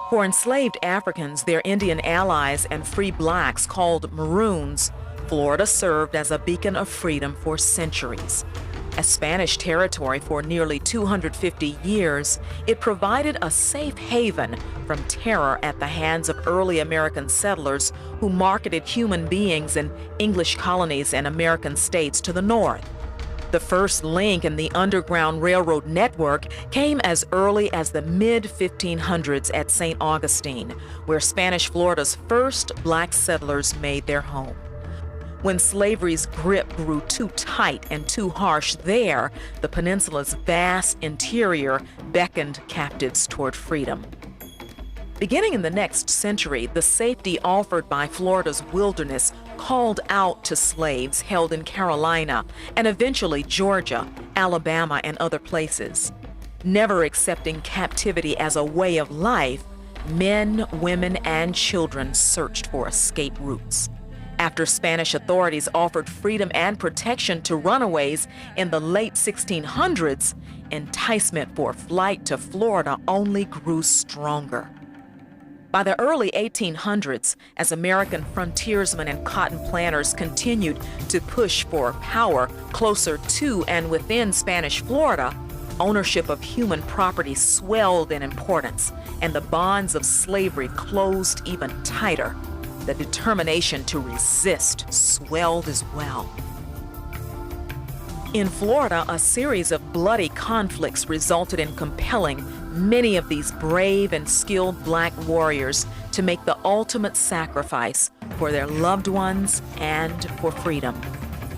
For enslaved Africans, their Indian allies, and free blacks called maroons, Florida served as a beacon of freedom for centuries. As Spanish territory for nearly 250 years, it provided a safe haven from terror at the hands of early American settlers who marketed human beings in English colonies and American states to the north. The first link in the Underground Railroad network came as early as the mid-1500s at St. Augustine, where Spanish Florida's first black settlers made their home. When slavery's grip grew too tight and too harsh there, the peninsula's vast interior beckoned captives toward freedom. Beginning in the next century, the safety offered by Florida's wilderness called out to slaves held in Carolina and eventually Georgia, Alabama, and other places. Never accepting captivity as a way of life, men, women, and children searched for escape routes. After Spanish authorities offered freedom and protection to runaways in the late 1600s, enticement for flight to Florida only grew stronger. By the early 1800s, as American frontiersmen and cotton planters continued to push for power closer to and within Spanish Florida, ownership of human property swelled in importance, and the bonds of slavery closed even tighter. The determination to resist swelled as well. In Florida, a series of bloody conflicts resulted in compelling many of these brave and skilled black warriors to make the ultimate sacrifice for their loved ones and for freedom.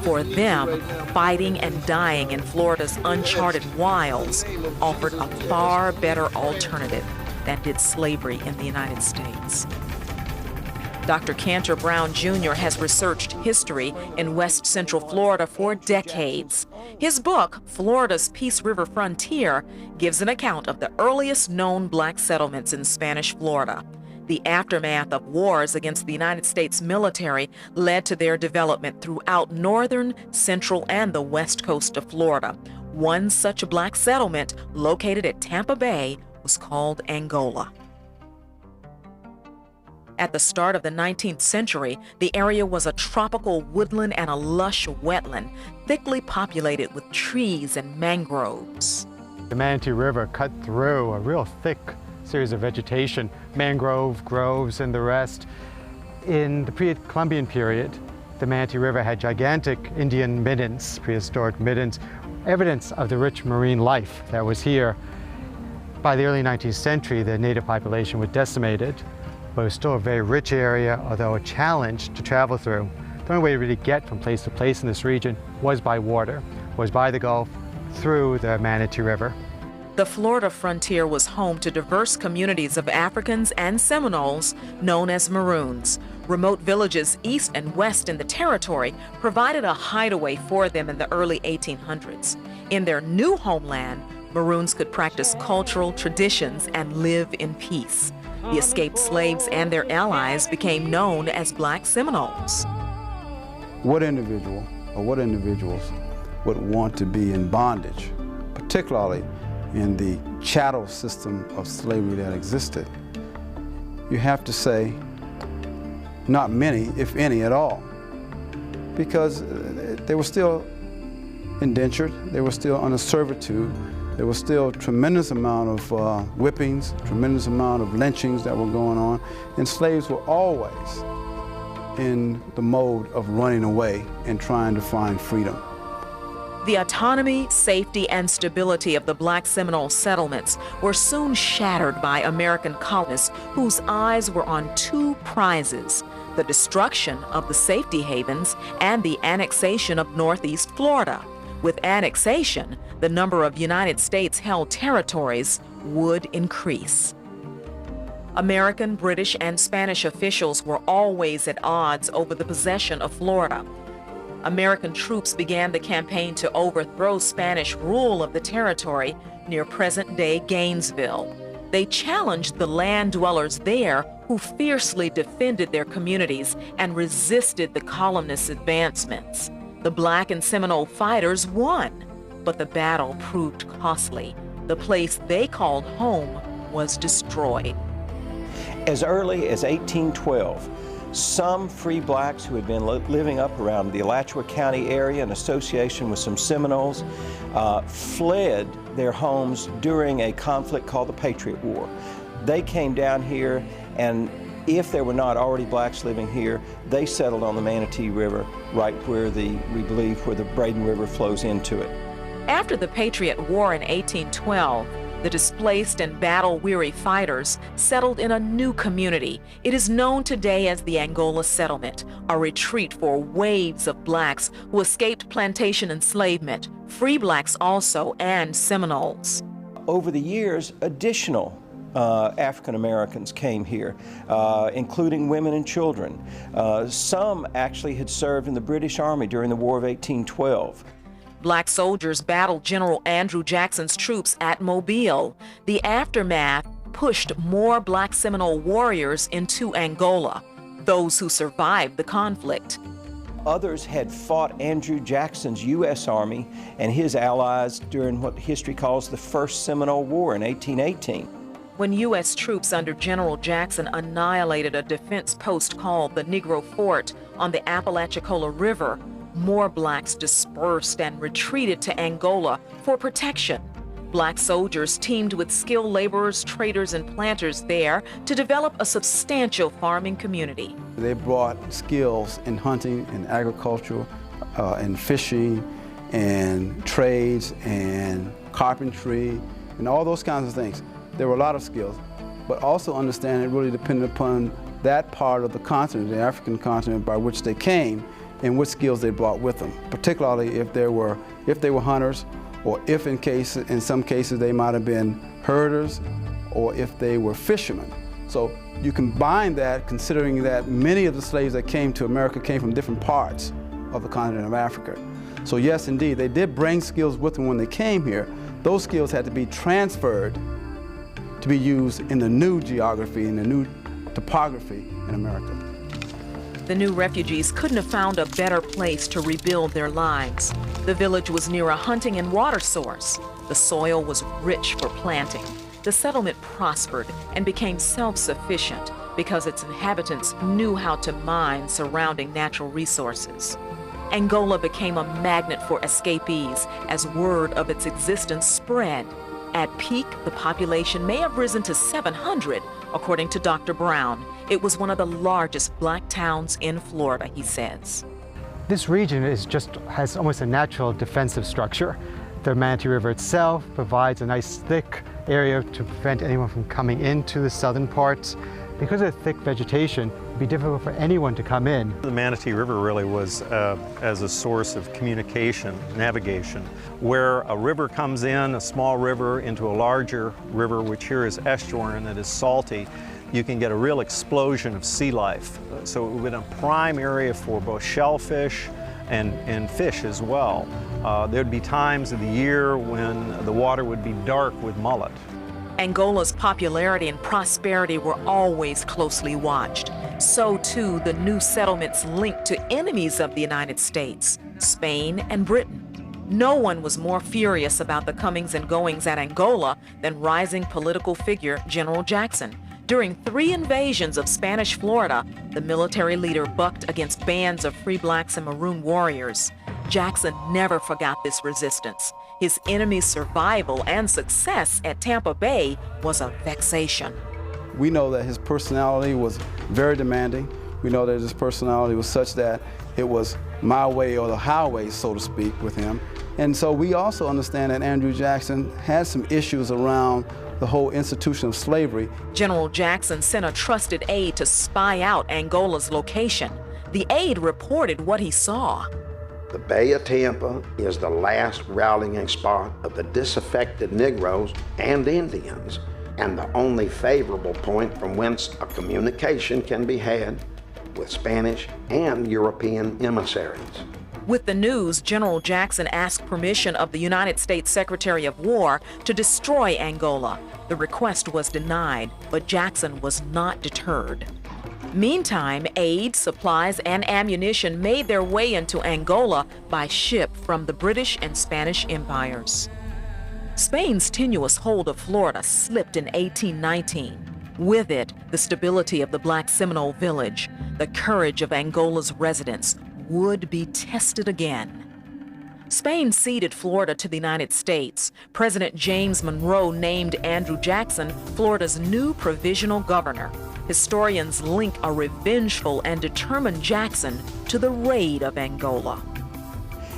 For them, fighting and dying in Florida's uncharted wilds offered a far better alternative than did slavery in the United States. Dr. Cantor Brown Jr. has researched history in West Central Florida for decades. His book, Florida's Peace River Frontier, gives an account of the earliest known black settlements in Spanish Florida. The aftermath of wars against the United States military led to their development throughout northern, central, and the west coast of Florida. One such black settlement, located at Tampa Bay, was called Angola. At the start of the 19th century, the area was a tropical woodland and a lush wetland, thickly populated with trees and mangroves. The Manatee River cut through a real thick series of vegetation, mangrove groves and the rest. In the pre-Columbian period, the Manatee River had gigantic Indian middens, prehistoric middens, evidence of the rich marine life that was here. By the early 19th century, the native population was decimated, but it was still a very rich area, although a challenge to travel through. The only way to really get from place to place in this region was by water, was by the Gulf, through the Manatee River. The Florida frontier was home to diverse communities of Africans and Seminoles known as maroons. Remote villages east and west in the territory provided a hideaway for them in the early 1800s. In their new homeland, maroons could practice cultural traditions and live in peace. The escaped slaves and their allies became known as Black Seminoles. What individual or what individuals would want to be in bondage, particularly in the chattel system of slavery that existed? You have to say, not many, if any at all, because they were still indentured, they were still under servitude. There was still a tremendous amount of whippings, tremendous amount of lynchings that were going on, and slaves were always in the mode of running away and trying to find freedom. The autonomy, safety, and stability of the Black Seminole settlements were soon shattered by American colonists whose eyes were on two prizes: the destruction of the safety havens and the annexation of Northeast Florida. With annexation, the number of United States-held territories would increase. American, British, and Spanish officials were always at odds over the possession of Florida. American troops began the campaign to overthrow Spanish rule of the territory near present-day Gainesville. They challenged the land dwellers there, who fiercely defended their communities and resisted the colonists' advancements. The Black and Seminole fighters won, but the battle proved costly. The place they called home was destroyed. As early as 1812, some free blacks who had been living up around the Alachua County area in association with some Seminoles fled their homes during a conflict called the Patriot War. They came down here, and if there were not already blacks living here, they settled on the Manatee River, right where we believe where the Braden River flows into it. After the Patriot War in 1812, the displaced and battle-weary fighters settled in a new community. It is known today as the Angola Settlement, a retreat for waves of blacks who escaped plantation enslavement, free blacks also, and Seminoles. Over the years, additional African Americans came here, including women and children. Some actually had served in the British Army during the War of 1812. Black soldiers battled General Andrew Jackson's troops at Mobile. The aftermath pushed more Black Seminole warriors into Angola, those who survived the conflict. Others had fought Andrew Jackson's U.S. Army and his allies during what history calls the First Seminole War in 1818. When U.S. troops under General Jackson annihilated a defense post called the Negro Fort on the Apalachicola River, more blacks dispersed and retreated to Angola for protection. Black soldiers teamed with skilled laborers, traders, and planters there to develop a substantial farming community. They brought skills in hunting and agriculture, and fishing, and trades, and carpentry, and all those kinds of things. There were a lot of skills, but also understand it really depended upon that part of the continent, the African continent by which they came, and what skills they brought with them, particularly if they were hunters, or if in some cases they might have been herders, or if they were fishermen. So you combine that, considering that many of the slaves that came to America came from different parts of the continent of Africa. So yes, indeed, they did bring skills with them when they came here. Those skills had to be transferred to be used in the new geography and the new topography in America. The new refugees couldn't have found a better place to rebuild their lives. The village was near a hunting and water source. The soil was rich for planting. The settlement prospered and became self-sufficient because its inhabitants knew how to mine surrounding natural resources. Angola became a magnet for escapees as word of its existence spread. At peak, the population may have risen to 700, according to Dr. Brown. It was one of the largest black towns in Florida, he says. This region has almost a natural defensive structure. The Manatee River itself provides a nice thick area to prevent anyone from coming into the southern parts. Because of the thick vegetation, it would be difficult for anyone to come in. The Manatee River really was as a source of communication, navigation, where a river comes in, a small river, into a larger river, which here is estuarine, that is salty. You can get a real explosion of sea life. So it would be a prime area for both shellfish and fish as well. There'd be times of the year when the water would be dark with mullet. Angola's popularity and prosperity were always closely watched. So too the new settlements linked to enemies of the United States, Spain and Britain. No one was more furious about the comings and goings at Angola than rising political figure General Jackson. During 3 invasions of Spanish Florida, the military leader bucked against bands of free blacks and maroon warriors. Jackson never forgot this resistance. His enemy's survival and success at Tampa Bay was a vexation. We know that his personality was very demanding. We know that his personality was such that it was my way or the highway, so to speak, with him. And so we also understand that Andrew Jackson had some issues around the whole institution of slavery. General Jackson sent a trusted aide to spy out Angola's location. The aide reported what he saw. The Bay of Tampa is the last rallying spot of the disaffected Negroes and Indians, and the only favorable point from whence a communication can be had with Spanish and European emissaries. With the news, General Jackson asked permission of the United States Secretary of War to destroy Angola. The request was denied, but Jackson was not deterred. Meantime, aid, supplies, and ammunition made their way into Angola by ship from the British and Spanish empires. Spain's tenuous hold of Florida slipped in 1819. With it, the stability of the Black Seminole village, the courage of Angola's residents would be tested again. Spain ceded Florida to the United States. President James Monroe named Andrew Jackson Florida's new provisional governor. Historians link a revengeful and determined Jackson to the raid of Angola.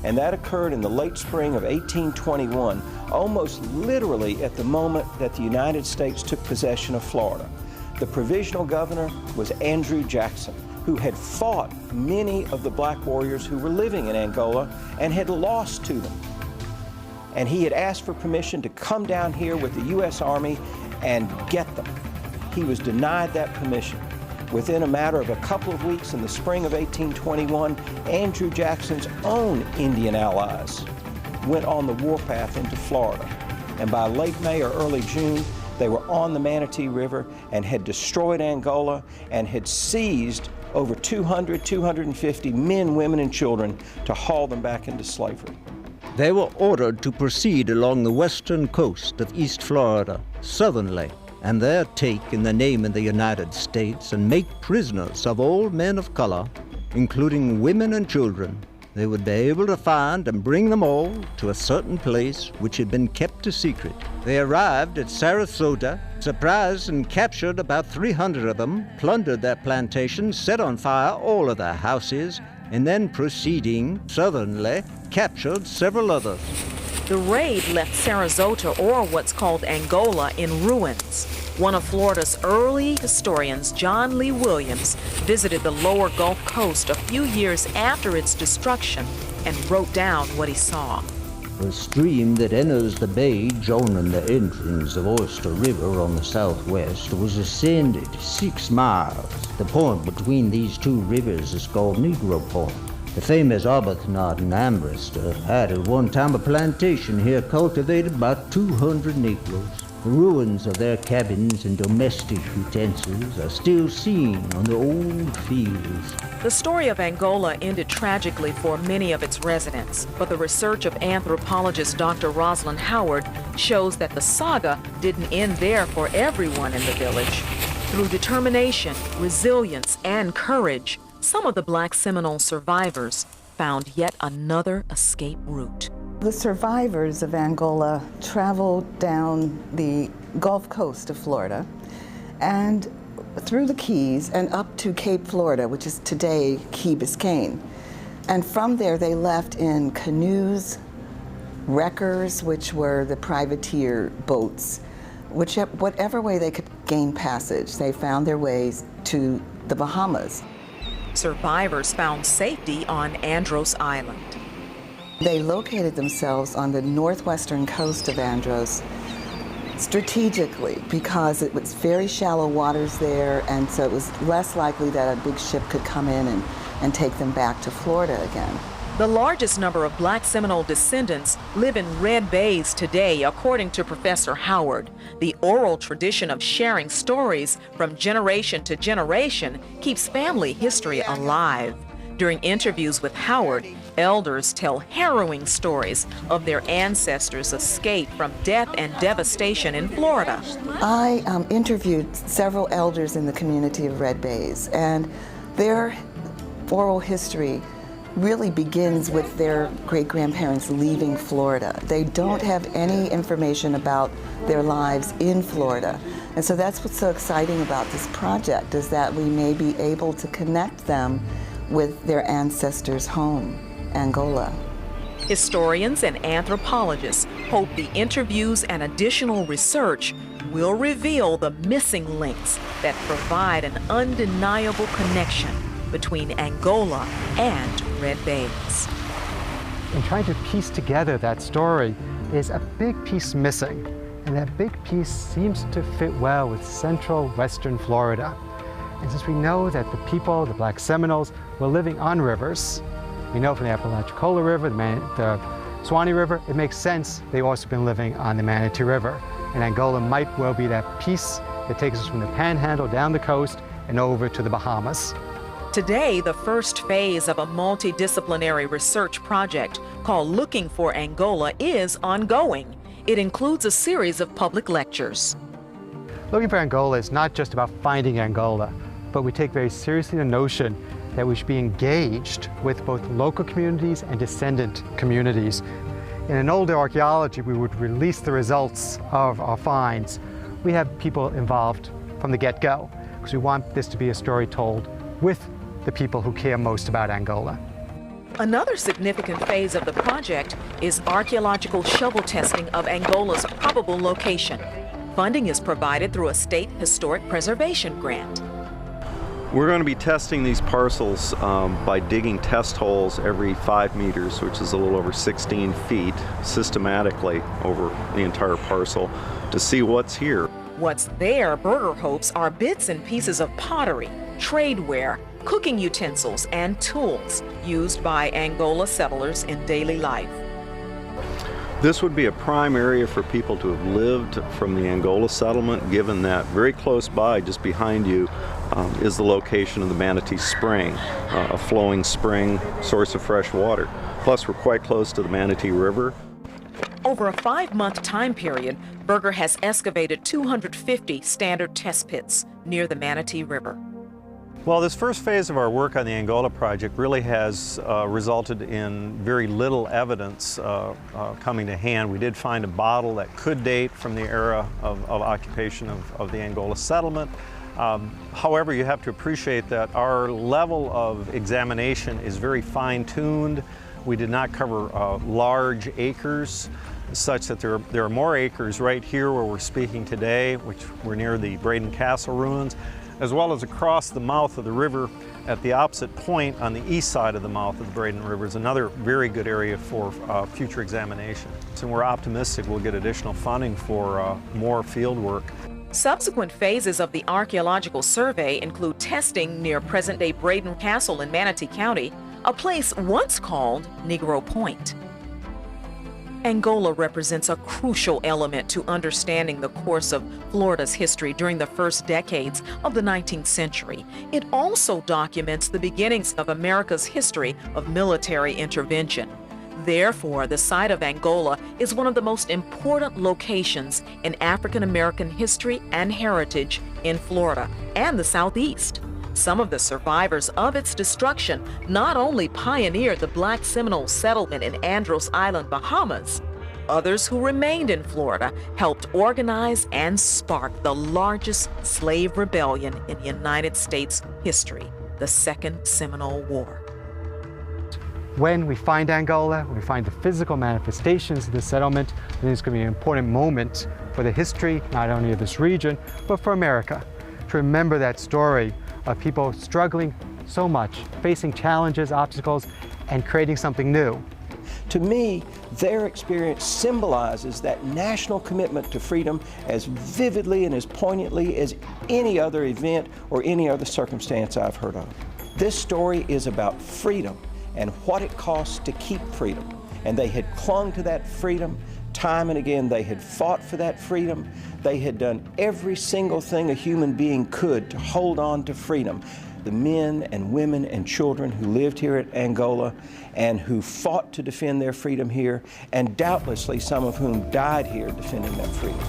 And that occurred in the late spring of 1821, almost literally at the moment that the United States took possession of Florida. The provisional governor was Andrew Jackson, who had fought many of the black warriors who were living in Angola and had lost to them. And he had asked for permission to come down here with the U.S. Army and get them. He was denied that permission. Within a matter of a couple of weeks in the spring of 1821, Andrew Jackson's own Indian allies went on the warpath into Florida. And by late May or early June, they were on the Manatee River and had destroyed Angola and had seized over 250 men, women, and children to haul them back into slavery. They were ordered to proceed along the western coast of East Florida, southernly, and there take in the name of the United States and make prisoners of all men of color, including women and children. They would be able to find and bring them all to a certain place which had been kept a secret. They arrived at Sarasota, surprised and captured about 300 of them, plundered their plantations, set on fire all of their houses, and then proceeding southernly, captured several others. The raid left Sarasota, or what's called Angola, in ruins. One of Florida's early historians, John Lee Williams, visited the lower Gulf Coast a few years after its destruction and wrote down what he saw. A stream that enters the bay joining the entrance of Oyster River on the southwest was ascended 6 miles. The point between these two rivers is called Negro Point. The famous Arbuthnot and Ambrister had at one time a plantation here cultivated by 200 Negroes. The ruins of their cabins and domestic utensils are still seen on the old fields. The story of Angola ended tragically for many of its residents, but the research of anthropologist Dr. Rosalind Howard shows that the saga didn't end there for everyone in the village. Through determination, resilience, and courage, some of the Black Seminole survivors found yet another escape route. The survivors of Angola traveled down the Gulf Coast of Florida and through the Keys and up to Cape Florida, which is today Key Biscayne. And from there they left in canoes, wreckers, which were the privateer boats, whatever way they could gain passage. They found their ways to the Bahamas. Survivors found safety on Andros Island. They located themselves on the northwestern coast of Andros strategically because it was very shallow waters there, and so it was less likely that a big ship could come in and take them back to Florida again. The largest number of Black Seminole descendants live in red bays today, according to Professor Howard. The oral tradition of sharing stories from generation to generation keeps family history alive. During interviews with Howard, elders tell harrowing stories of their ancestors' escape from death and devastation in Florida. I interviewed several elders in the community of Red Bays, and their oral history really begins with their great-grandparents leaving Florida. They don't have any information about their lives in Florida. And so that's what's so exciting about this project, is that we may be able to connect them with their ancestors' home, Angola. Historians and anthropologists hope the interviews and additional research will reveal the missing links that provide an undeniable connection between Angola and Red Bays. In trying to piece together that story is a big piece missing, and that big piece seems to fit well with central western Florida. And since we know that the people, the Black Seminoles, were living on rivers, we know from the Apalachicola River, the Suwannee River, it makes sense they've also been living on the Manatee River. And Angola might well be that piece that takes us from the Panhandle down the coast and over to the Bahamas. Today, the first phase of a multidisciplinary research project called Looking for Angola is ongoing. It includes a series of public lectures. Looking for Angola is not just about finding Angola, but we take very seriously the notion that we should be engaged with both local communities and descendant communities. In an older archaeology, we would release the results of our finds. We have people involved from the get-go, because we want this to be a story told with the people who care most about Angola. Another significant phase of the project is archaeological shovel testing of Angola's probable location. Funding is provided through a state historic preservation grant. We're going to be testing these parcels by digging test holes every 5 meters, which is a little over 16 feet, systematically over the entire parcel to see what's here. What's there, Berger hopes, are bits and pieces of pottery, tradeware, cooking utensils, and tools used by Angola settlers in daily life. This would be a prime area for people to have lived from the Angola settlement, given that very close by, just behind you, is the location of the Manatee Spring, a flowing spring source of fresh water. Plus, we're quite close to the Manatee River. Over a 5-month time period, Berger has excavated 250 standard test pits near the Manatee River. Well, this first phase of our work on the Angola project really has resulted in very little evidence coming to hand. We did find a bottle that could date from the era of occupation of the Angola settlement. However, you have to appreciate that our level of examination is very fine-tuned. We did not cover large acres, such that there are more acres right here where we're speaking today, which we're near the Braden Castle ruins, as well as across the mouth of the river at the opposite point on the east side of the mouth of the Braden River is another very good area for future examination. So we're optimistic we'll get additional funding for more field work. Subsequent phases of the archaeological survey include testing near present-day Braden Castle in Manatee County, a place once called Negro Point. Angola represents a crucial element to understanding the course of Florida's history during the first decades of the 19th century. It also documents the beginnings of America's history of military intervention. Therefore, the site of Angola is one of the most important locations in African American history and heritage in Florida and the Southeast. Some of the survivors of its destruction not only pioneered the Black Seminole settlement in Andros Island, Bahamas, others who remained in Florida helped organize and spark the largest slave rebellion in United States history, the Second Seminole War. When we find Angola, when we find the physical manifestations of the settlement, I think it's going to be an important moment for the history, not only of this region, but for America, to remember that story of people struggling so much, facing challenges, obstacles, and creating something new. To me, their experience symbolizes that national commitment to freedom as vividly and as poignantly as any other event or any other circumstance I've heard of. This story is about freedom and what it costs to keep freedom. And they had clung to that freedom time and again. They had fought for that freedom. They had done every single thing a human being could to hold on to freedom. The men and women and children who lived here at Angola and who fought to defend their freedom here, and doubtlessly some of whom died here defending that freedom.